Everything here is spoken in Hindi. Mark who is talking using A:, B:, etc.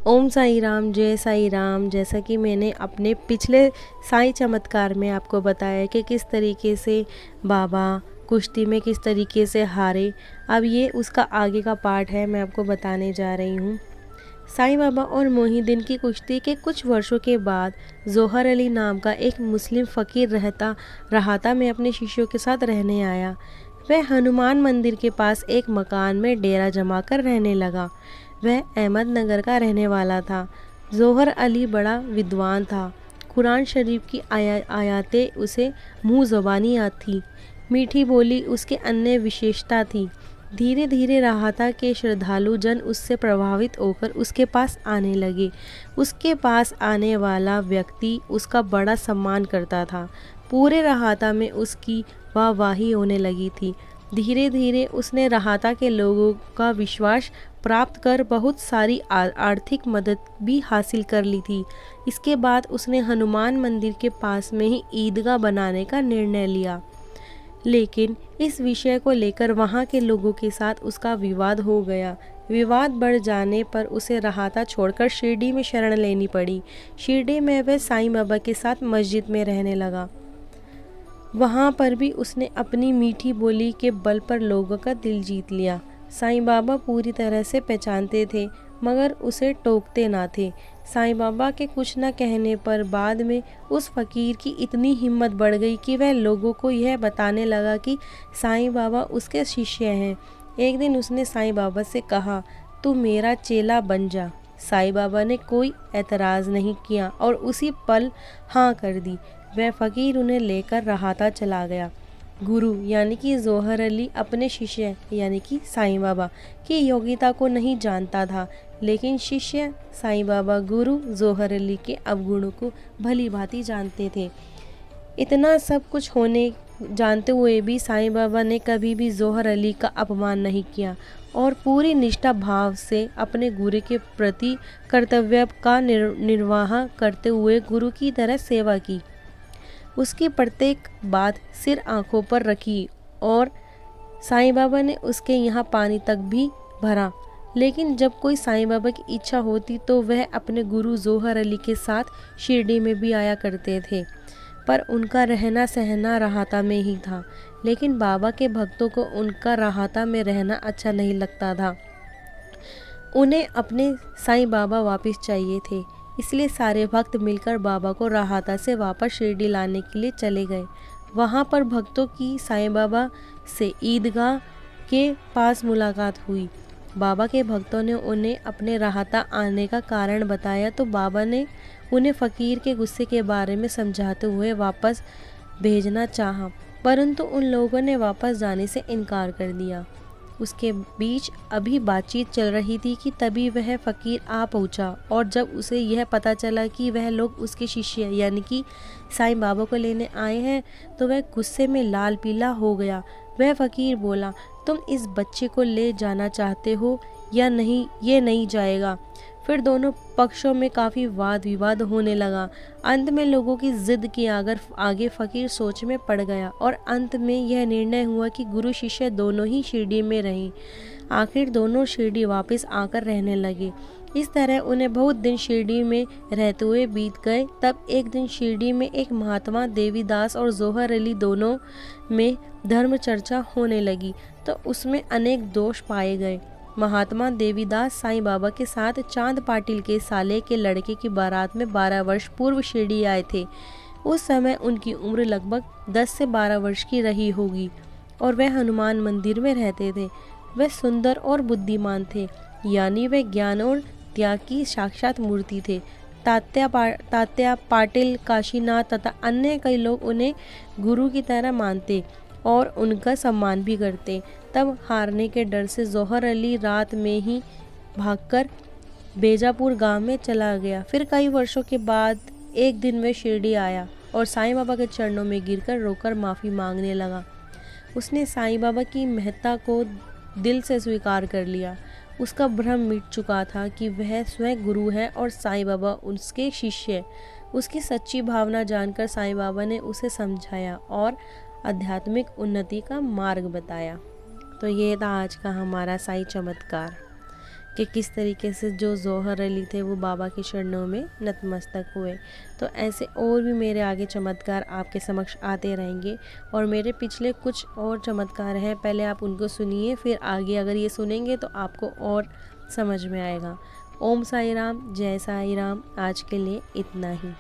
A: ओम साई राम, जय साई राम। जैसा कि मैंने अपने पिछले साई चमत्कार में आपको बताया कि किस तरीके से बाबा कुश्ती में किस तरीके से हारे, अब ये उसका आगे का पार्ट है, मैं आपको बताने जा रही हूँ। साईं बाबा और मोहिउद्दीन की कुश्ती के कुछ वर्षों के बाद जोहर अली नाम का एक मुस्लिम फ़कीर रहाता में अपने शिष्यों के साथ रहने आया। वह हनुमान मंदिर के पास एक मकान में डेरा जमा कर रहने लगा। वह अहमदनगर का रहने वाला था। जोहर अली बड़ा विद्वान था। कुरान शरीफ की आयातें उसे मुँह ज़बानी थी। मीठी बोली उसके अन्य विशेषता थी। धीरे धीरे राहता के श्रद्धालु जन उससे प्रभावित होकर उसके पास आने लगे। उसके पास आने वाला व्यक्ति उसका बड़ा सम्मान करता था। पूरे राहता में उसकी वाहवाही होने लगी थी। धीरे धीरे उसने राहता के लोगों का विश्वास प्राप्त कर बहुत सारी आर्थिक मदद भी हासिल कर ली थी। इसके बाद उसने हनुमान मंदिर के पास में ही ईदगाह बनाने का निर्णय लिया। लेकिन इस विषय को लेकर वहाँ के लोगों के साथ उसका विवाद हो गया। विवाद बढ़ जाने पर उसे राहता छोड़कर शिरडी में शरण लेनी पड़ी। शिरडी में वह साईं बाबा के साथ मस्जिद में रहने लगा। वहाँ पर भी उसने अपनी मीठी बोली के बल पर लोगों का दिल जीत लिया। साईं बाबा पूरी तरह से पहचानते थे मगर उसे टोकते ना थे। साईं बाबा के कुछ न कहने पर बाद में उस फ़कीर की इतनी हिम्मत बढ़ गई कि वह लोगों को यह बताने लगा कि साईं बाबा उसके शिष्य हैं। एक दिन उसने साईं बाबा से कहा, तू मेरा चेला बन जा। साईं बाबा ने कोई एतराज़ नहीं किया और उसी पल हाँ कर दी। वह फ़कीर उन्हें लेकर राहता चला गया। गुरु यानी कि जोहर अली अपने शिष्य यानी कि साईं बाबा की योग्यता को नहीं जानता था, लेकिन शिष्य साईं बाबा गुरु जोहर अली के अवगुणों को भली भांति जानते थे। इतना सब कुछ होने जानते हुए भी साईं बाबा ने कभी भी जोहर अली का अपमान नहीं किया और पूरी निष्ठा भाव से अपने गुरु के प्रति कर्तव्य का निर्वाह करते हुए गुरु की तरह सेवा की। उसकी प्रत्येक बात सिर आंखों पर रखी और साईं बाबा ने उसके यहाँ पानी तक भी भरा। लेकिन जब कोई साईं बाबा की इच्छा होती तो वह अपने गुरु जोहर अली के साथ शिरडी में भी आया करते थे, पर उनका रहना सहना राहता में ही था। लेकिन बाबा के भक्तों को उनका राहता में रहना अच्छा नहीं लगता था। उन्हें अपने साईं बाबा वापस चाहिए थे, इसलिए सारे भक्त मिलकर बाबा को राहता से वापस शिरडी लाने के लिए चले गए। वहाँ पर भक्तों की साईं बाबा से ईदगाह के पास मुलाकात हुई। बाबा के भक्तों ने उन्हें अपने राहता आने का कारण बताया तो बाबा ने उन्हें फ़कीर के गुस्से के बारे में समझाते हुए वापस भेजना चाहा, परंतु उन लोगों ने वापस जाने से इनकार कर दिया। उसके बीच अभी बातचीत चल रही थी कि तभी वह फ़कीर आ पहुंचा और जब उसे यह पता चला कि वह लोग उसके शिष्य यानी कि साईं बाबा को लेने आए हैं तो वह गुस्से में लाल पीला हो गया। वह फ़कीर बोला, तुम इस बच्चे को ले जाना चाहते हो या नहीं, ये नहीं जाएगा। फिर दोनों पक्षों में काफ़ी वाद विवाद होने लगा। अंत में लोगों की जिद के आगे फ़कीर सोच में पड़ गया और अंत में यह निर्णय हुआ कि गुरु शिष्य दोनों ही शिरडी में रहें। आखिर दोनों शिरडी वापस आकर रहने लगे। इस तरह उन्हें बहुत दिन शिरडी में रहते हुए बीत गए। तब एक दिन शिरडी में एक महात्मा देवीदास और जोहर अली दोनों में धर्म चर्चा होने लगी तो उसमें अनेक दोष पाए गए। महात्मा देवीदास साईं बाबा के साथ चांद पाटिल के साले के लड़के की बारात में 12 वर्ष पूर्व शिरडी आए थे। उस समय उनकी उम्र लगभग 10 से 12 वर्ष की रही होगी और वह हनुमान मंदिर में रहते थे। वह सुंदर और बुद्धिमान थे, यानी वह ज्ञान और त्याग की साक्षात मूर्ति थे। तात्या पाटिल, काशीनाथ तथा अन्य कई लोग उन्हें गुरु की तरह मानते और उनका सम्मान भी करते। तब हारने के डर से जोहर अली रात में ही भागकर बेजापुर गांव में चला गया। फिर कई वर्षों के बाद एक दिन वह शिरडी आया और साईं बाबा के चरणों में गिरकर रोकर माफ़ी मांगने लगा। उसने साईं बाबा की महत्ता को दिल से स्वीकार कर लिया। उसका भ्रम मिट चुका था कि वह स्वयं गुरु है और साईं बाबा उसके शिष्य। उसकी सच्ची भावना जानकर साईं बाबा ने उसे समझाया और आध्यात्मिक उन्नति का मार्ग बताया। तो ये था आज का हमारा साई चमत्कार। कि किस तरीके से जो जौहर अली थे वो बाबा के चरणों में नतमस्तक हुए। तो ऐसे और भी मेरे आगे चमत्कार आपके समक्ष आते रहेंगे, और मेरे पिछले कुछ और चमत्कार हैं, पहले आप उनको सुनिए, फिर आगे अगर ये सुनेंगे तो आपको और समझ में आएगा। ओम साई राम, जय साई राम। आज के लिए इतना ही।